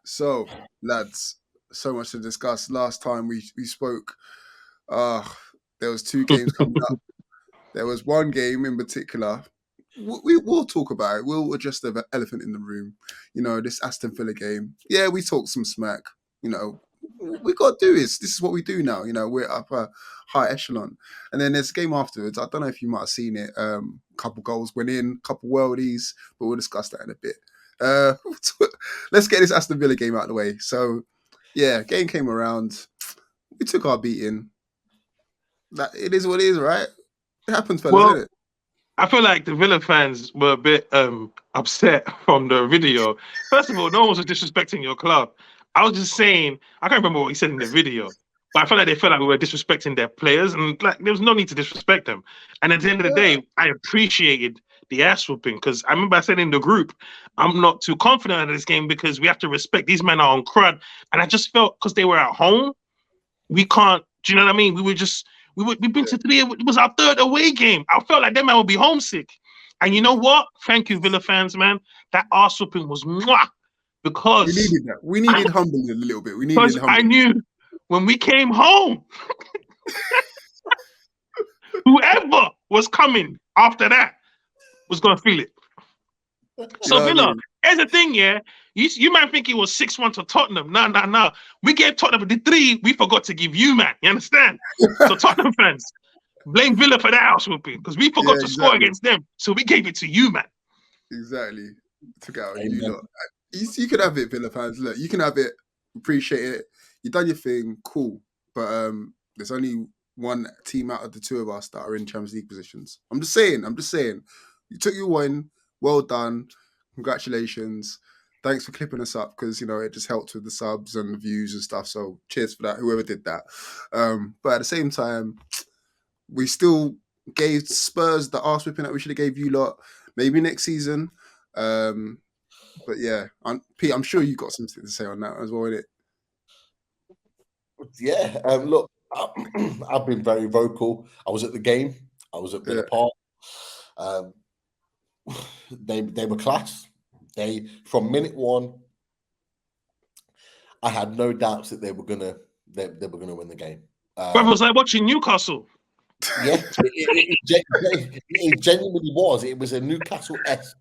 So, lads, so much to discuss. Last time we spoke, uh, there was two games coming up. There was one game in particular. We'll talk about it. We'll address the elephant in the room. You know, this Aston Villa game. Yeah, we talked some smack. You know, we got to do this. This is what we do now. You know, we're up a high echelon. And then there's a game afterwards. I don't know if you might have seen it. Couple goals went in, couple worldies, but we'll discuss that in a bit. Uh, let's get this Aston Villa game out of the way. So, yeah, game came around. We took our beating. That it is what it is, right? It happens, fellas, Well, isn't it? I feel like the Villa fans were a bit upset from the video. First of all, no one was disrespecting your club. I was just saying, I can't remember what he said in the video, but I felt like they felt like we were disrespecting their players, and like there was no need to disrespect them. And at the end of the Yeah. day, I appreciated the ass whooping because I remember I said in the group, I'm not too confident in this game because we have to respect these men are on crud, and I just felt because they were at home, we can't. Do you know what I mean? We've been to three. It was our third away game. I felt like that man would be homesick. And you know what? Thank you, Villa fans, man. That arse whooping was mwah, We because needed that. We needed humbling a little bit. We needed because I humbling. knew when we came home, whoever was coming after that was gonna feel it. So You know what I Villa, mean? here's the thing, yeah. You might think it was 6-1 to Tottenham. No. We gave Tottenham the 3. We forgot to give you, man. You understand? So Tottenham fans, blame Villa for that house whooping because we forgot Yeah, to score exactly. against them. So we gave it to you, man. Exactly. Took out you Amen. lot. You can have it, Villa fans. Look, you can have it. Appreciate it. You done your thing. Cool. But there's only one team out of the two of us that are in Champions League positions. I'm just saying. You took your win. Well done. Congratulations. Thanks for clipping us up because it just helped with the subs and the views and stuff. So cheers for that, whoever did that. But at the same time, we still gave Spurs the arse whipping that we should have gave you lot. Maybe next season. But yeah, Pete, I'm sure you got something to say on that as well, innit? Yeah. Look, I've been very vocal. I was at the game. I was at Villa Park. They were class. From minute one, I had no doubts that they were gonna win the game. Brother, it was like watching Newcastle. Yeah, it genuinely was. It was a Newcastle-esque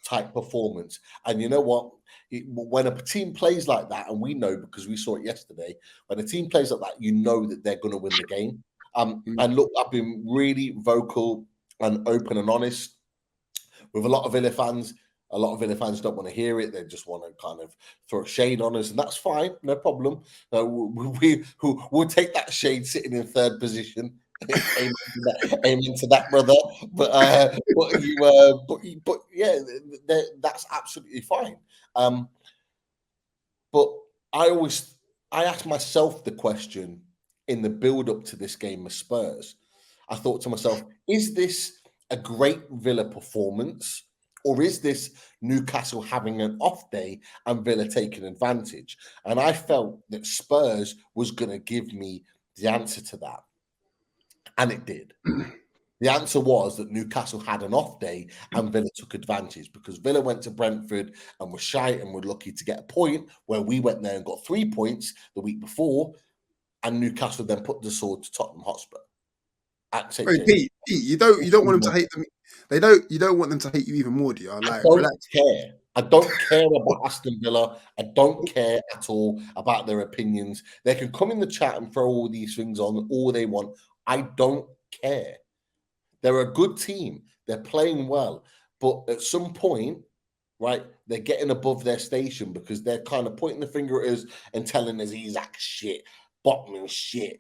type performance. And you know what? When a team plays like that, and we know because we saw it yesterday, when a team plays like that, you know that they're going to win the game. And look, I've been really vocal and open and honest with a lot of Villa fans. A lot of Villa fans don't want to hear it. They just want to kind of throw shade on us, and that's fine. No problem. We'll take that shade sitting in third position. Amen to that, brother. But yeah, that's absolutely fine. But I asked myself the question in the build-up to this game with Spurs. I thought to myself, is this a great Villa performance, or is this Newcastle having an off day and Villa taking advantage? And I felt that Spurs was going to give me the answer to that. And it did. The answer was that Newcastle had an off day and Villa took advantage because Villa went to Brentford and were shite and were lucky to get a point, where we went there and got 3 points the week before, and Newcastle then put the sword to Tottenham Hotspur. Wait, Pete, you don't want them to hate them. You don't want them to hate you even more, do you? Like, I don't relax. care. I don't care about Aston Villa. I don't care at all about their opinions. They can come in the chat and throw all these things on all they want. I don't care. They're a good team. They're playing well. But at some point, right, they're getting above their station because they're kind of pointing the finger at us and telling us Isaac shit, Botman shit,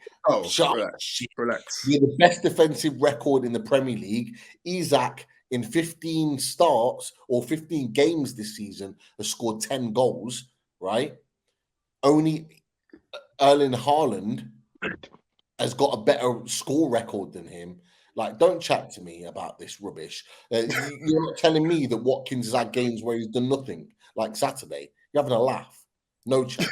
shit. Relax. We're the best defensive record in the Premier League. Isaac, in 15 starts or 15 games this season, has scored 10 goals, right? Only Erling Haaland has got a better score record than him. Like, don't chat to me about this rubbish. You're not telling me that Watkins has had games where he's done nothing, like Saturday. You're having a laugh. No chance.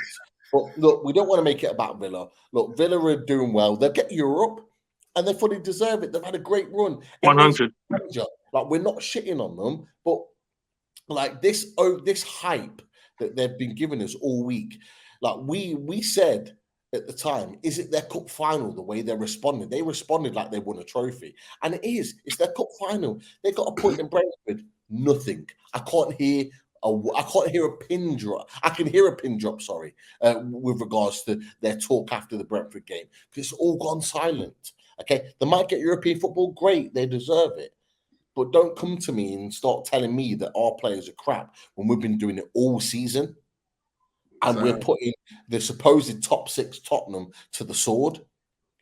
But look, we don't want to make it about Villa. Look, Villa are doing well. They'll get Europe, and they fully deserve it. They've had a great run. 100. Like, we're not shitting on them, but like this hype that they've been giving us all week. Like we said at the time, is it their cup final the way they responded? They responded like they won a trophy. And it is. It's their cup final. They got a point in Brentford. Nothing. I can't hear a pin drop. I can hear a pin drop, with regards to their talk after the Brentford game. Because it's all gone silent. Okay. They might get European football. Great. They deserve it. But don't come to me and start telling me that our players are crap when we've been doing it all season. And we're putting the supposed top 6 Tottenham to the sword.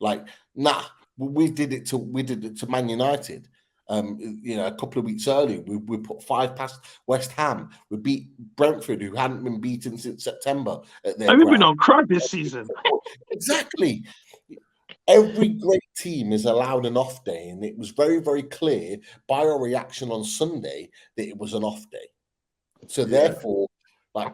Like, nah, we did it to Man United. A couple of weeks earlier, we put 5 past West Ham. We beat Brentford, who hadn't been beaten since September. We've been on crud this season. Exactly. Every great team is allowed an off day, and it was very, very clear by our reaction on Sunday that it was an off day. So therefore, like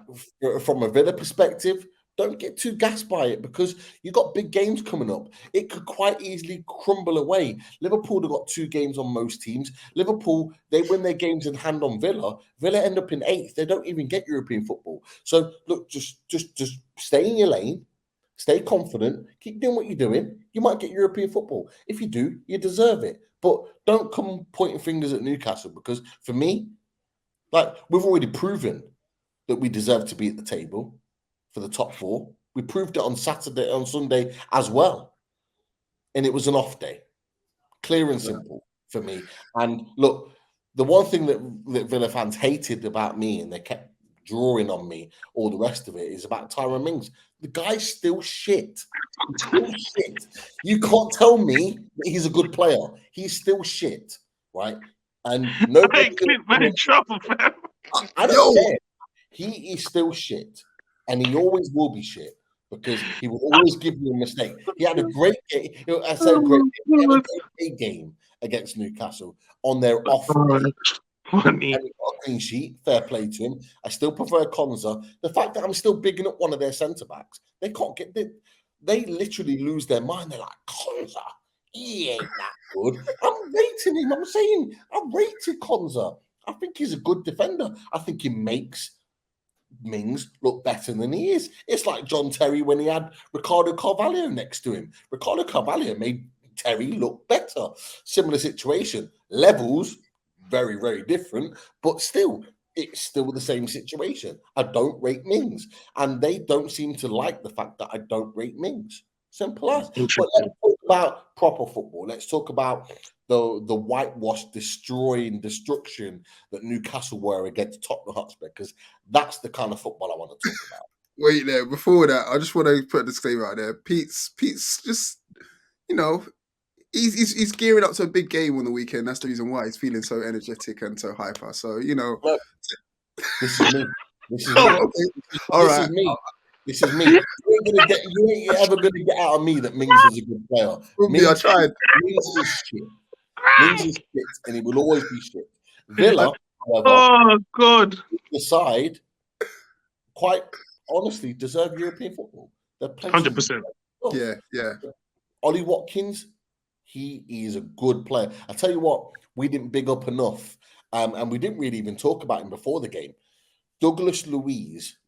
from a Villa perspective, don't get too gassed by it because you got big games coming up. It could quite easily crumble away. Liverpool have got 2 games on most teams. Liverpool, they win their games in hand on Villa. Villa end up in 8th. They don't even get European football. So look, just stay in your lane. Stay confident. Keep doing what you're doing. You might get European football. If you do, you deserve it. But don't come pointing fingers at Newcastle because for me, like we've already proven that we deserve to be at the table for the top 4. We proved it on Sunday as well. And it was an off day. Clear and simple for me. And look, the one thing that Villa fans hated about me and they kept drawing on me, all the rest of it, is about Tyrone Mings. The guy's still shit. He's still shit. You can't tell me that he's a good player. He's still shit, right? And nobody in trouble, fam. I don't care. He is still shit, and he always will be shit because he will always give you a mistake. He had a great game. I say great game against Newcastle on their off day. And he got a clean sheet. Fair play to him. I still prefer Konza. The fact that I'm still bigging up one of their centre backs, they can't get. They literally lose their mind. They're like, Konza, he ain't that good. I'm rating him. I'm saying I rated Konza. I think he's a good defender. I think he makes Mings look better than he is. It's like John Terry when he had Ricardo Carvalho next to him. Ricardo Carvalho made Terry look better. Similar situation. Levels, very, very different, but still, it's still the same situation. I don't rate Mings, and they don't seem to like the fact that I don't rate Mings. Simple as. But let's talk about proper football. Let's talk about the whitewash destruction that Newcastle were against Tottenham Hotspur, because that's the kind of football I want to talk about. Wait there, before that, I just want to put a disclaimer out there. Pete's just, he's gearing up to a big game on the weekend. That's the reason why he's feeling so energetic and so hyper. So, Look, this is me. This is oh, me. okay. All right. This is me. You ain't ever gonna get out of me that Mings is a good player. I tried. Mings is shit. Mings is shit, and he will always be shit. Villa, however, oh god, decide quite honestly deserve European football. 100%. Yeah. Ollie Watkins, he is a good player. I tell you what, we didn't big up enough, and we didn't really even talk about him before the game. Douglas Luiz.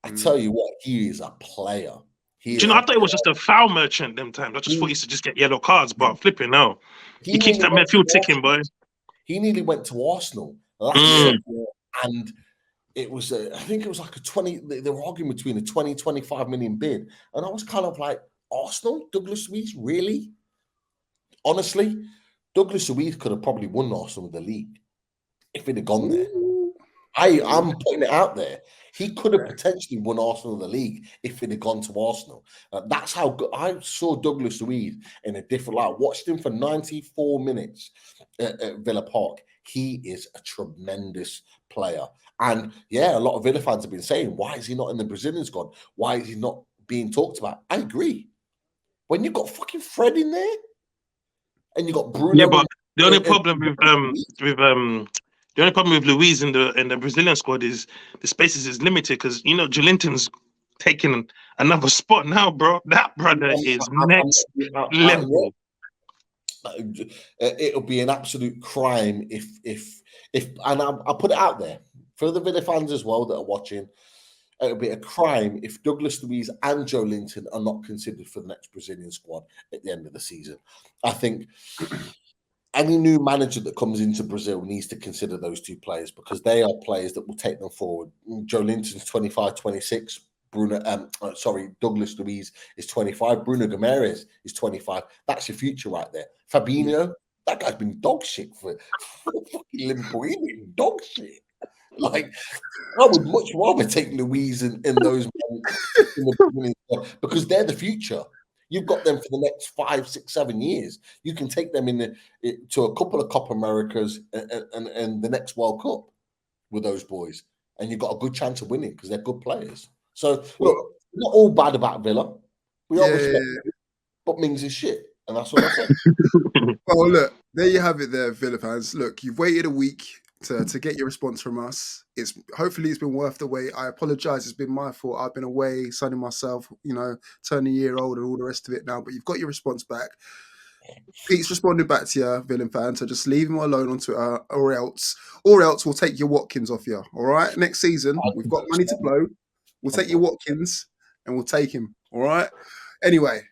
I tell you what, he is a player. I thought it was just a foul merchant them times. I just thought he used to just get yellow cards, but flipping now. He keeps that midfield ticking, boy. He nearly went to Arsenal last year, and it was, I think it was like a 20, they were arguing between a 20, 25 million bid. And I was kind of like, Arsenal? Douglas Luiz? Really? Honestly, Douglas Luiz could have probably won Arsenal with the league if it had gone there. I'm putting it out there. He could have potentially won Arsenal the league if it had gone to Arsenal. That's how good I saw Douglas Luiz in a different light. Watched him for 94 minutes at Villa Park. He is a tremendous player. And yeah, a lot of Villa fans have been saying, why is he not in the Brazilian squad? Why is he not being talked about? I agree. When you've got fucking Fred in there and you got Bruno. Yeah, but the only problem with Luiz in the Brazilian squad is the spaces is limited because Joelinton's taking another spot now, bro. That brother is next level. It'll be an absolute crime if and I'll put it out there for the Villa fans as well that are watching, it would be a crime if Douglas Luiz and Joe Linton are not considered for the next Brazilian squad at the end of the season. I think any new manager that comes into Brazil needs to consider those two players because they are players that will take them forward. Joe Linton's 25, 26. Douglas Luiz is 25. Bruno Guimaraes is 25. That's your future right there. Fabinho, that guy's been dog shit for fucking Liverpool. He's been dog shit. Like, I would much rather take Luiz and those men because they're the future. You've got them for the next 5, 6, 7 years. You can take them to a couple of Copa Americas and the next World Cup with those boys, and you've got a good chance of winning because they're good players. So look, we're not all bad about Villa. We all respect it, but Mings is shit, and that's what I said. Well, look, there you have it, there, Villa fans. Look, you've waited a week to get your response from us. Hopefully it's been worth the wait. I apologize, it's been my fault. I've been away, sunning myself, turning a year old and all the rest of it now. But you've got your response back. Pete's responded back to you, Villain fan. So just leave him alone on Twitter, or else we'll take your Watkins off you. All right, next season we've got money to blow. We'll take your Watkins and we'll take him. All right. Anyway,